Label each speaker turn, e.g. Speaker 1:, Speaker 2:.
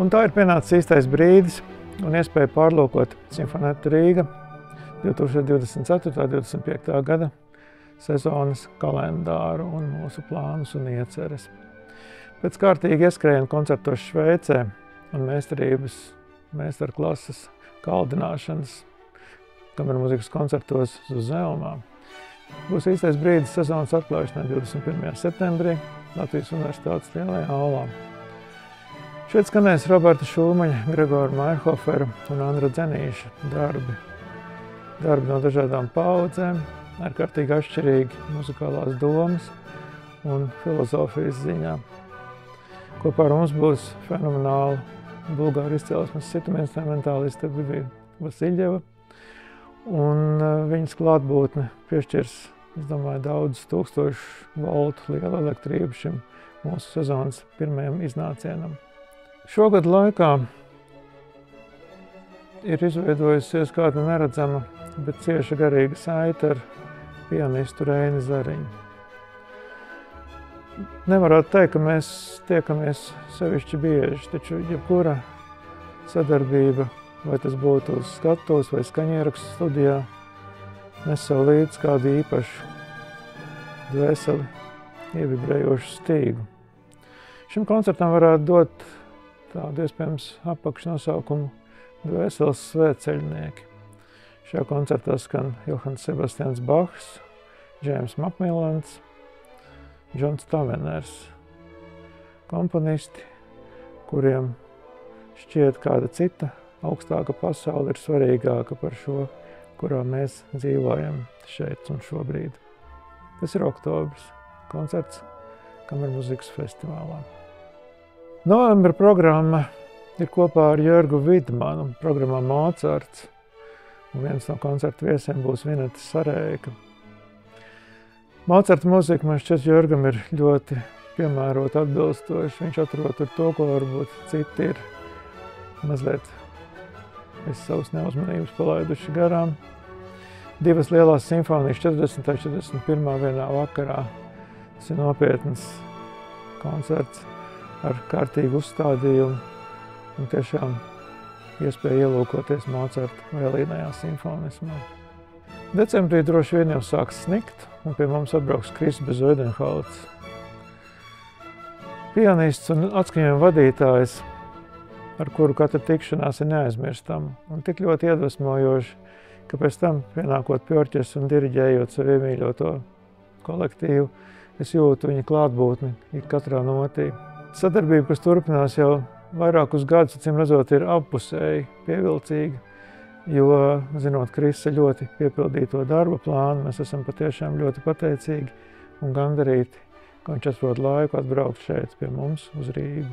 Speaker 1: Un tā ir pienācis īstais brīdis un iespēja pārlūkot Sinfonietta Rīga 2024. 25. gada sezonas kalendāru un mūsu plānus un ieceres. Pēc kārtīgi ieskrējiena koncertos Šveicē un meistarklases kaldināšanas kamermūzikas koncertos uz Zelmā būs īstais brīdis sezonas atklāšanai 21. septembrī Latvijas Universitātes lielajā aulā. Šeit skanēs Roberta Šūmaņa, Gregora Mairhofera un Andra Dzenīša darbi. Darbi no dažādām paudzēm, ārkārtīgi atšķirīgi muzikālās domas un filozofijas ziņā. Kopā ar mums būs fenomenāla bulgāru izcelsmes situinstrumentāliste Vivija Vasiļeva, un viņas klātbūtne piešķirs, es domāju, daudz tūkstošu voltu lielu elektrību šim mūsu sezonas pirmajam iznācienam. Šogad laikā ir izveidojusies kāda neredzama, bet cieša garīga saite ar pianistu Reini Zariņu. Nevarētu teikt, ka mēs tiekamies sevišķi bieži, taču jebkura sadarbība, vai tas būtu uz skatuves vai skaņierakstu studijā, nes sev līdz kādu īpašu dvēseli ievibrējošu stīgu. Šim koncertam varētu dot tādu iespējams apakšnosaukumu Dvēseles svētceļnieki. Šajā koncertā skan Johans Sebastians Bachs, Džeims Makmillans, Džons Taveners. Komponisti, kuriem šķiet kāda cita augstāka pasaule ir svarīgāka par šo, kurā mēs dzīvojam šeit un šobrīd. Tas ir oktobris, koncerts Kamermūzikas festivālā. Novembra programma ir kopā ar Jörgu Vidmanu, programmā Mocarts, un viens no koncerta viesiem būs Vineta Sareika. Mocarta mūzika man šķiet Jörgam ir ļoti piemērota atbilstoši. Viņš atrod tur to, ko varbūt citi ir mazliet bez savas neuzmanības palaiduši garām. Divas lielās simfonijas, 40. un 41. vienā vakarā. Tas ir nopietns koncerts ar kārtīgu uzstādījumu un tiešām iespēja ielūkoties Mocarta vēlīnajā simfonismā. Decembrī droši vien jau sāks snikt, un pie mums atbrauks Kris Bezuidenholts. Pianists un atskaņojuma vadītājs, ar kuru katra tikšanās ir neaizmirstama, un tik ļoti iedvesmojoši, ka pēc tam, pienākot pie orķestra un diriģējot savu iemīļoto kolektīvu, es jūtu viņa klātbūtni ik katrā notī. Sadarbība, kas turpinās jau vairākus gadus, acīm redzot, ir appusēji pievilcīga, jo, zinot Krisa ļoti piepildīto darba plānu, mēs esam patiešām ļoti pateicīgi un gandarīti, ka viņš atrod laiku atbraukt šeit pie mums uz Rīgu.